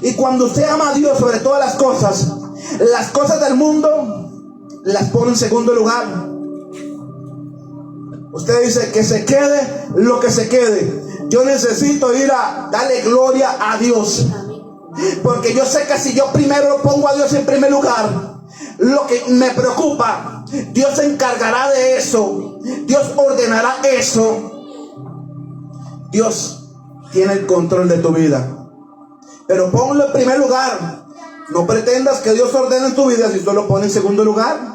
Y cuando usted ama a Dios sobre todas las cosas del mundo las pone en segundo lugar. Usted dice que se quede lo que se quede. Yo necesito ir a darle gloria a Dios, porque yo sé que si yo primero pongo a Dios en primer lugar, lo que me preocupa, Dios se encargará de eso. Dios ordenará eso. Dios tiene el control de tu vida, pero ponlo en primer lugar. No pretendas que Dios ordene en tu vida si tú lo pones en segundo lugar.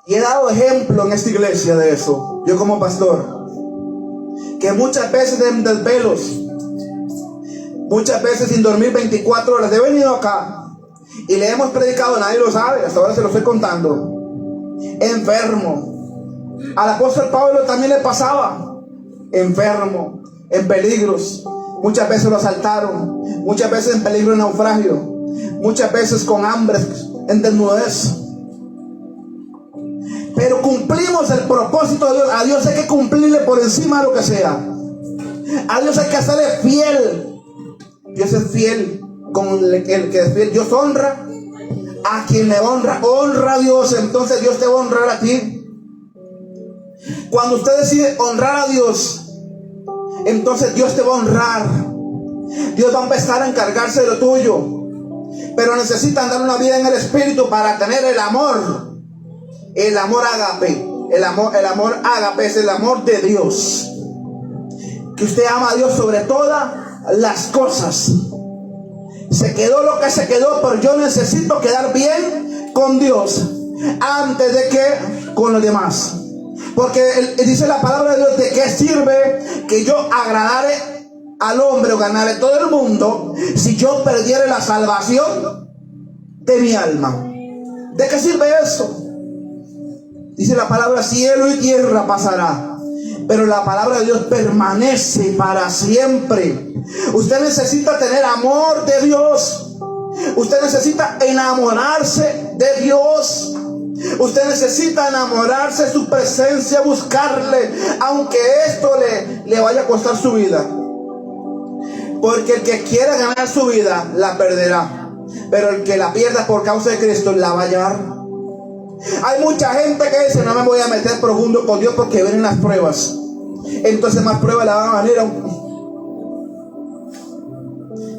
Y he dado ejemplo en esta iglesia de eso, yo como pastor, que muchas veces en desvelos, muchas veces sin dormir 24 horas, he venido acá y le hemos predicado, nadie lo sabe, hasta ahora se lo estoy contando, enfermo. Al apóstol Pablo también le pasaba, enfermo, en peligros, muchas veces lo asaltaron, muchas veces en peligro de naufragio, muchas veces con hambre, en desnudez. Pero cumplimos el propósito de Dios. A Dios hay que cumplirle por encima de lo que sea. A Dios hay que hacerle fiel. Dios es fiel con el que es fiel. Dios honra a quien le honra. Honra a Dios, entonces Dios te va a honrar a ti. Cuando usted decide honrar a Dios, entonces Dios te va a honrar. Dios va a empezar a encargarse de lo tuyo. Pero necesitan dar una vida en el Espíritu para tener el amor. El amor ágape. El amor ágape es el amor de Dios. Que usted ama a Dios sobre todas las cosas. Se quedó lo que se quedó, pero yo necesito quedar bien con Dios antes de que con los demás. Porque dice la palabra de Dios: ¿de qué sirve que yo agradare al hombre o ganare todo el mundo si yo perdiera la salvación de mi alma? ¿De qué sirve eso? Dice la palabra: cielo y tierra pasará, pero la palabra de Dios permanece para siempre. Usted necesita tener amor de Dios. Usted necesita enamorarse de Dios. Usted necesita enamorarse de su presencia, buscarle, aunque esto le vaya a costar su vida. Porque el que quiera ganar su vida, la perderá. Pero el que la pierda por causa de Cristo, la va a hallar. Hay mucha gente que dice: no me voy a meter profundo con Dios porque vienen las pruebas. Entonces más pruebas le van a venir.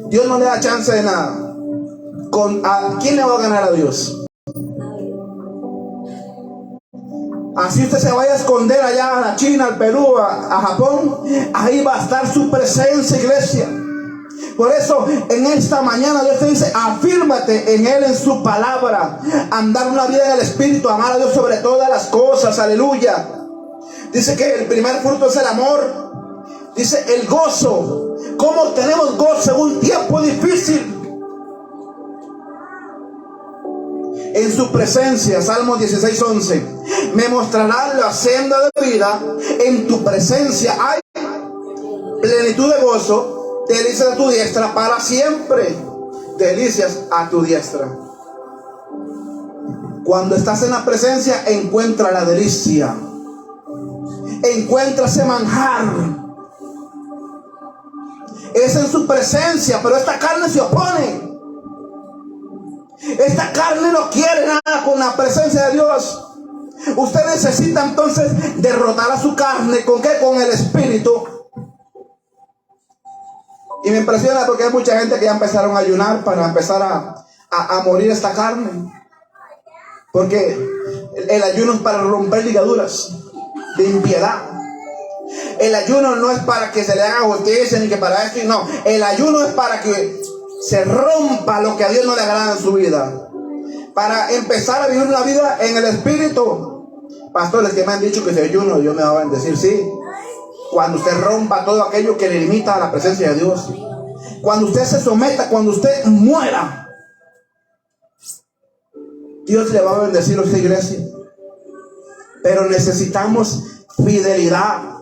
Dios no le da chance de nada. ¿A quién le va a ganar a Dios? Así usted se vaya a esconder allá a la China, al Perú, a Japón, ahí va a estar su presencia, iglesia. Por eso en esta mañana Dios te dice: afírmate en Él, en su palabra, andar una vida en el Espíritu, amar a Dios sobre todas las cosas, aleluya. Dice que el primer fruto es el amor. Dice el gozo. ¿Cómo tenemos gozo en un tiempo difícil? En su presencia, Salmos 16:11, me mostrarás la senda de vida. En tu presencia hay plenitud de gozo, delicias a tu diestra para siempre. Delicias a tu diestra. Cuando estás en la presencia, encuentra la delicia. Encuentra ese manjar. Es en su presencia, pero esta carne se opone. Esta carne no quiere nada con la presencia de Dios. Usted necesita entonces derrotar a su carne. ¿Con qué? Con el Espíritu. Y me impresiona porque hay mucha gente que ya empezaron a ayunar para empezar a morir esta carne. Porque el ayuno es para romper ligaduras de impiedad. El ayuno no es para que se le haga justicia ni que para esto, no. El ayuno es para que se rompa lo que a Dios no le agrada en su vida, para empezar a vivir una vida en el Espíritu. Pastores que me han dicho que si ayuno Dios me va a bendecir, sí, Cuando usted rompa todo aquello que le limita a la presencia de Dios. Cuando usted se someta, cuando usted muera, Dios le va a bendecir a esta iglesia. Pero necesitamos fidelidad.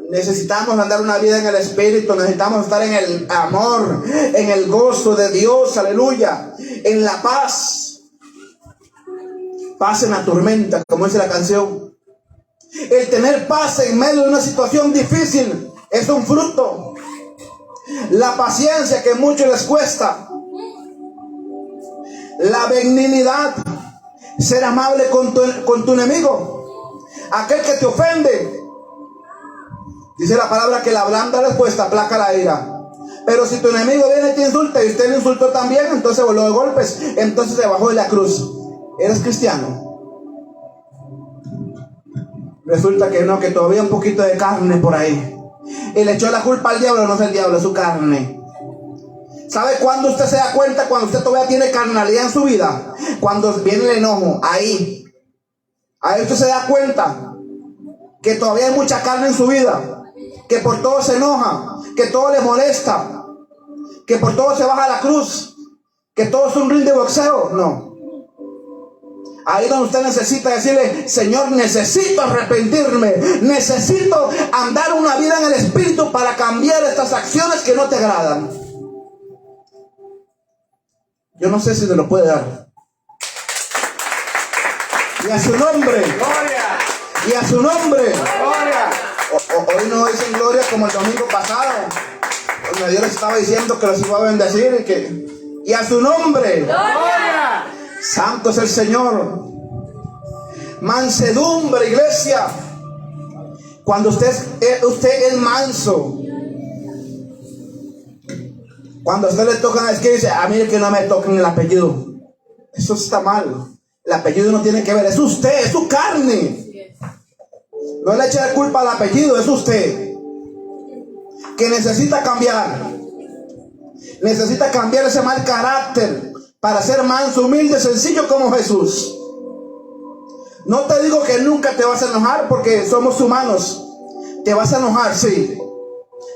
Necesitamos andar una vida en el Espíritu. Necesitamos estar en el amor, en el gozo de Dios, aleluya, en la paz. Paz en la tormenta, como dice la canción. El tener paz en medio de una situación difícil es un fruto. La paciencia que a muchos les cuesta. La benignidad. Ser amable con tu enemigo. Aquel que te ofende. Dice la palabra que la blanda respuesta aplaca la ira. Pero si tu enemigo viene y te insulta y usted le insultó también, entonces voló de golpes. Entonces se bajó de la cruz. ¿Eres cristiano? Resulta que no, que todavía un poquito de carne por ahí. Y le echó la culpa al diablo. No es el diablo, es su carne. ¿Sabe cuándo usted se da cuenta? Cuando usted todavía tiene carnalidad en su vida. Cuando viene el enojo, ahí usted se da cuenta que todavía hay mucha carne en su vida, que por todo se enoja, que todo le molesta, que por todo se baja a la cruz, que todo es un ring de boxeo. No. Ahí donde usted necesita decirle: Señor, necesito arrepentirme, necesito andar una vida en el Espíritu para cambiar estas acciones que no te agradan. Yo no sé si se lo puede dar. Y a su nombre. Gloria. Y a su nombre. Gloria. Hoy no dicen gloria como el domingo pasado, donde Dios les estaba diciendo que los iba a bendecir y a su nombre. Gloria. Santo es el Señor. Mansedumbre, iglesia. Cuando usted es manso. Cuando a usted le tocan, es que dice: a mí que no me toquen el apellido. Eso está mal. El apellido no tiene que ver. Es usted, es su carne. No le eche la culpa al apellido, es usted. Que necesita cambiar. Necesita cambiar ese mal carácter para ser manso, humilde, sencillo como Jesús. No te digo que nunca te vas a enojar, porque somos humanos. Te vas a enojar, sí.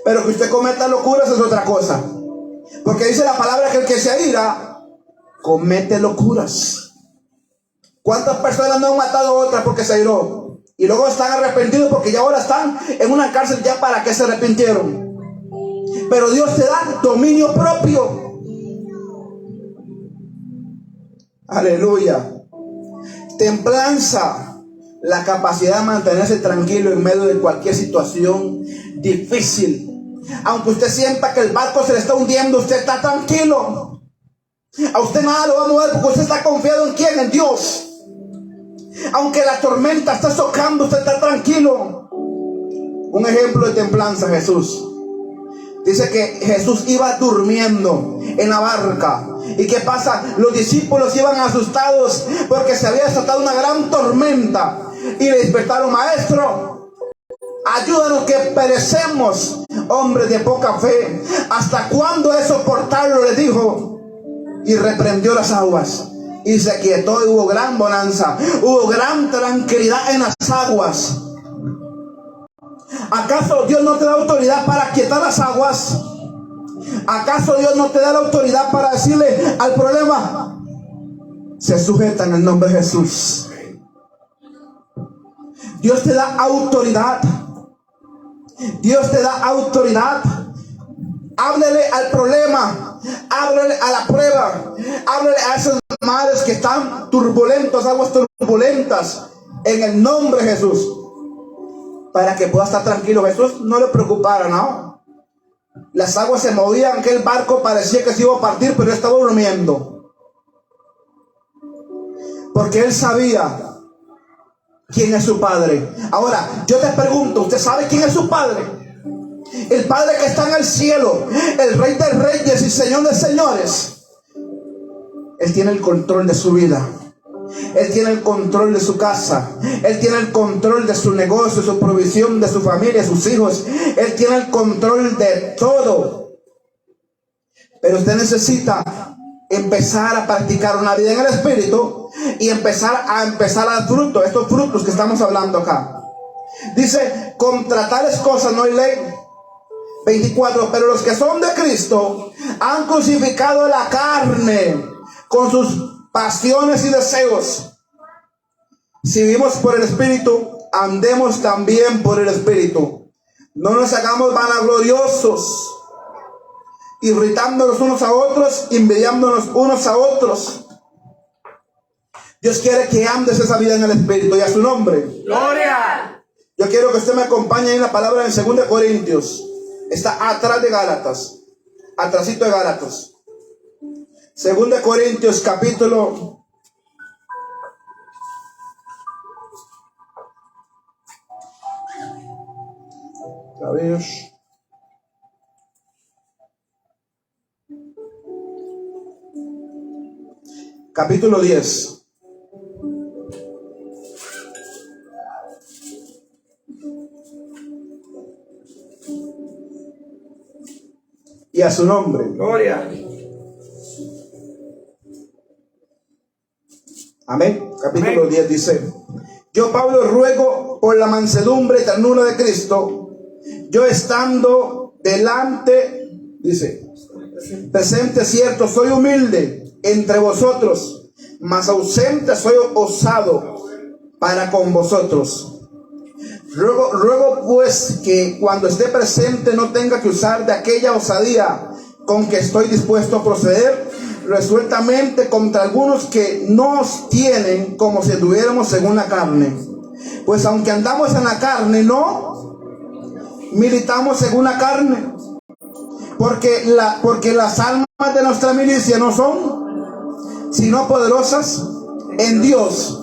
Pero que usted cometa locuras es otra cosa. Porque dice la palabra que el que se aira comete locuras. ¿Cuántas personas no han matado a otras porque se airó? Y luego están arrepentidos porque ya ahora están en una cárcel ya para que se arrepintieron. Pero Dios te da dominio propio. Aleluya. Templanza. La capacidad de mantenerse tranquilo en medio de cualquier situación difícil. Aunque usted sienta que el barco se le está hundiendo, usted está tranquilo. A usted nada lo va a mover porque usted está confiado en ¿quién? En Dios. Aunque la tormenta está socando, usted está tranquilo. Un ejemplo de templanza, Jesús. Dice que Jesús iba durmiendo en la barca. ¿Y qué pasa? Los discípulos iban asustados porque se había desatado una gran tormenta. Y le despertaron: Maestro, ayúdanos que perecemos. Hombre de poca fe, ¿hasta cuándo es soportarlo?, le dijo. Y reprendió las aguas y se quietó, y hubo gran bonanza, hubo gran tranquilidad en las aguas. ¿Acaso Dios no te da autoridad para quietar las aguas? ¿Acaso Dios no te da la autoridad para decirle al problema: se sujeta en el nombre de Jesús? Dios te da autoridad. Dios te da autoridad. Háblele al problema, háblele a la prueba, háblele a esos mares que están turbulentos, aguas turbulentas, en el nombre de Jesús, para que pueda estar tranquilo. Jesús no le preocupara, ¿no? Las aguas se movían, que el barco parecía que se iba a partir, pero él estaba durmiendo, porque él sabía quién es su Padre. Ahora, yo te pregunto, ¿usted sabe quién es su Padre? El Padre que está en el cielo, el Rey de Reyes y Señor de Señores. Él tiene el control de su vida. Él tiene el control de su casa. Él tiene el control de su negocio, su provisión, de su familia, sus hijos. Él tiene el control de todo. Pero usted necesita empezar a practicar una vida en el Espíritu y empezar a dar fruto, estos frutos que estamos hablando acá. Dice contra tales cosas no hay ley. 24. Pero los que son de Cristo han crucificado la carne con sus pasiones y deseos. Si vivimos por el Espíritu, andemos también por el Espíritu. No nos hagamos vanagloriosos, irritándonos unos a otros, envidiándonos unos a otros. Dios quiere que andes esa vida en el Espíritu, y a su nombre. Gloria. Yo quiero que usted me acompañe en la palabra en 2 Corintios. Está atrás de Gálatas, atrásito de Gálatas. 2 Corintios capítulo 10. Y a su nombre. Gloria. Amén. Capítulo Amén. 10 dice: Yo, Pablo, ruego por la mansedumbre y ternura de Cristo, yo estando delante, dice, presente cierto, soy humilde entre vosotros, mas ausente soy osado para con vosotros. Ruego pues que cuando esté presente no tenga que usar de aquella osadía con que estoy dispuesto a proceder resueltamente contra algunos que nos tienen como si estuviéramos según la carne. Pues aunque andamos en la carne, no militamos según la carne, porque las almas de nuestra milicia no son sino poderosas en Dios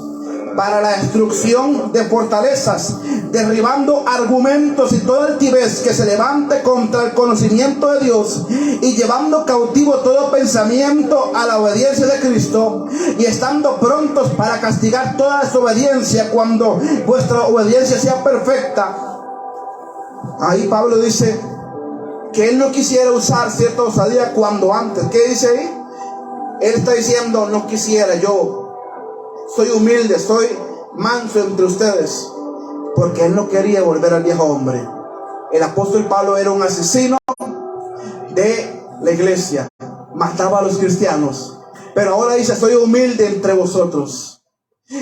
para la destrucción de fortalezas, derribando argumentos y toda altivez que se levante contra el conocimiento de Dios, y llevando cautivo todo pensamiento a la obediencia de Cristo, y estando prontos para castigar toda desobediencia cuando vuestra obediencia sea perfecta. Ahí Pablo dice que él no quisiera usar cierta osadía cuando antes. ¿Qué dice ahí? Él está diciendo: no quisiera, yo soy humilde, soy manso entre ustedes, porque él no quería volver al viejo hombre. El apóstol Pablo era un asesino de la iglesia, mataba a los cristianos, pero ahora dice: soy humilde entre vosotros.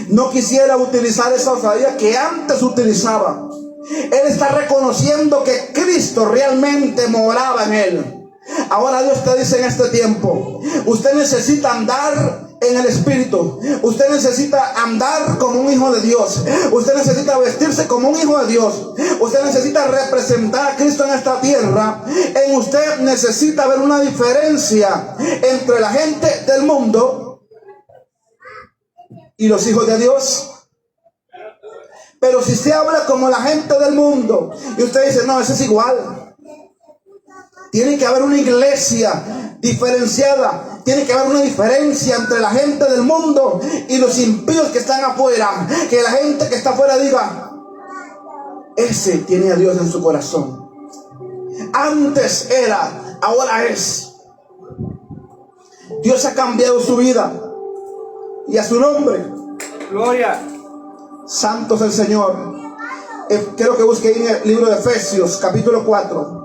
No quisiera utilizar esa osadía que antes utilizaba. Él está reconociendo que Cristo realmente moraba en él. Ahora Dios te dice en este tiempo: usted necesita andar en el Espíritu. Usted necesita andar como un hijo de Dios. Usted necesita vestirse como un hijo de Dios. Usted necesita representar a Cristo en esta tierra. En usted necesita ver una diferencia entre la gente del mundo y los hijos de Dios. Pero si se habla como la gente del mundo y usted dice: no, eso es igual. Tiene que haber una iglesia diferenciada. Tiene que haber una diferencia entre la gente del mundo y los impíos que están afuera. Que la gente que está afuera diga: ese tiene a Dios en su corazón. Antes era, ahora es. Dios ha cambiado su vida, y a su nombre. Gloria. Santo es el Señor. Quiero que busque en el libro de Efesios, capítulo 4.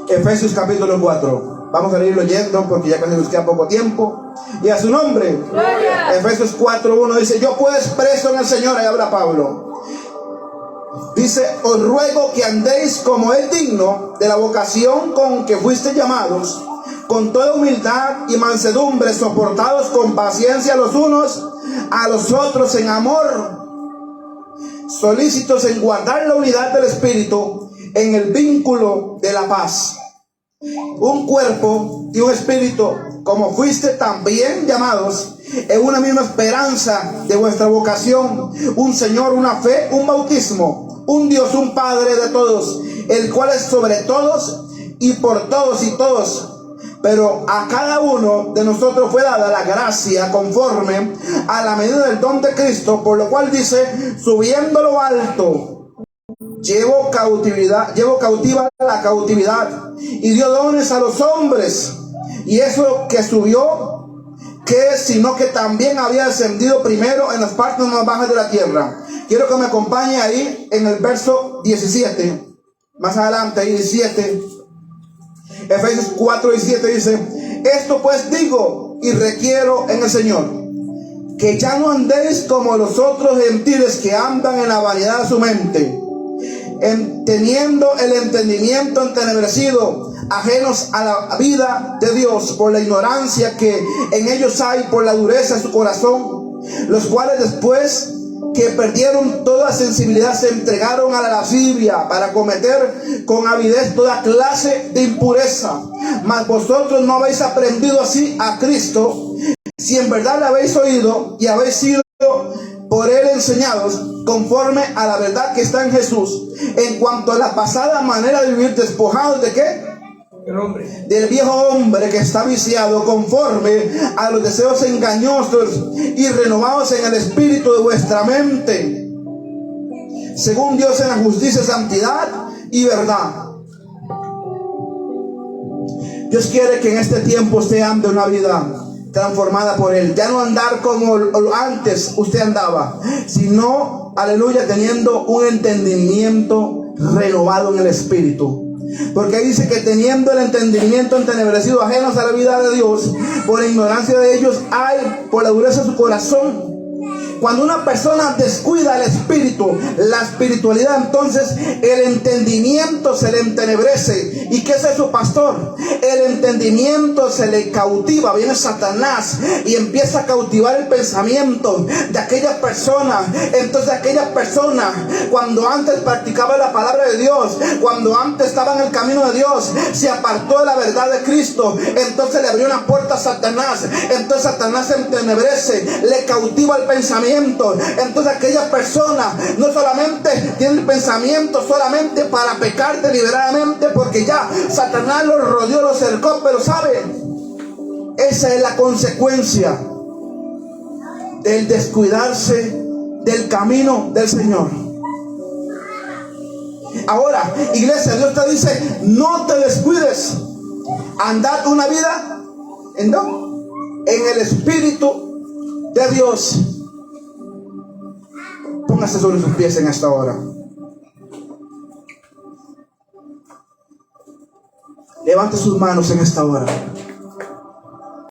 Efesios capítulo 4. Vamos a ir leyendo porque ya casi nos queda poco tiempo. Y a su nombre. Gloria. Efesios 4:1 dice: yo pues preso en el Señor, ahí habla Pablo. Dice: os ruego que andéis como es digno de la vocación con que fuisteis llamados, con toda humildad y mansedumbre, soportados con paciencia los unos a los otros en amor, solícitos en guardar la unidad del Espíritu en el vínculo de la paz. Un cuerpo y un espíritu, como fuiste también llamados en una misma esperanza de vuestra vocación, un Señor, una fe, un bautismo, un Dios, un Padre de todos, el cual es sobre todos y por todos y todos. Pero a cada uno de nosotros fue dada la gracia conforme a la medida del don de Cristo, por lo cual dice: subiendo lo alto llevó cautiva la cautividad y dio dones a los hombres. Y eso que subió, que sino que también había descendido primero en las partes más bajas de la tierra. Quiero que me acompañe ahí en el verso 17. Más adelante, ahí 17. Efesios 4:17 dice: esto pues digo y requiero en el Señor, que ya no andéis como los otros gentiles que andan en la vanidad de su mente, teniendo el entendimiento entenebrecido, ajenos a la vida de Dios por la ignorancia que en ellos hay, por la dureza de su corazón, los cuales después que perdieron toda sensibilidad se entregaron a la lascivia para cometer con avidez toda clase de impureza. Mas vosotros no habéis aprendido así a Cristo, si en verdad le habéis oído y habéis sido por él enseñados conforme a la verdad que está en Jesús, en cuanto a la pasada manera de vivir, despojados de ¿qué? Del viejo hombre que está viciado conforme a los deseos engañosos, y renovados en el espíritu de vuestra mente, según Dios en la justicia, santidad y verdad. Dios quiere que en este tiempo usted ande una vida transformada por él, ya no andar como antes usted andaba, sino, aleluya, teniendo un entendimiento renovado en el espíritu. Porque dice que teniendo el entendimiento entenebrecido, ajenos a la vida de Dios, por ignorancia de ellos hay, por la dureza de su corazón. Cuando una persona descuida el espíritu, la espiritualidad, entonces el entendimiento se le entenebrece. ¿Y qué es eso, pastor? El entendimiento se le cautiva. Viene Satanás y empieza a cautivar el pensamiento de aquella persona. Entonces aquella persona, cuando antes practicaba la palabra de Dios, cuando antes estaba en el camino de Dios, se apartó de la verdad de Cristo. Entonces le abrió una puerta a Satanás. Entonces Satanás se entenebrece, le cautiva el pensamiento. Entonces aquella persona no solamente tiene el pensamiento solamente para pecar deliberadamente, porque ya Satanás lo rodeó, lo cercó, pero ¿sabe? Esa es la consecuencia del descuidarse del camino del Señor. Ahora, iglesia, Dios te dice: no te descuides, andad una vida en el Espíritu de Dios. Póngase sobre sus pies en esta hora. Levante sus manos en esta hora.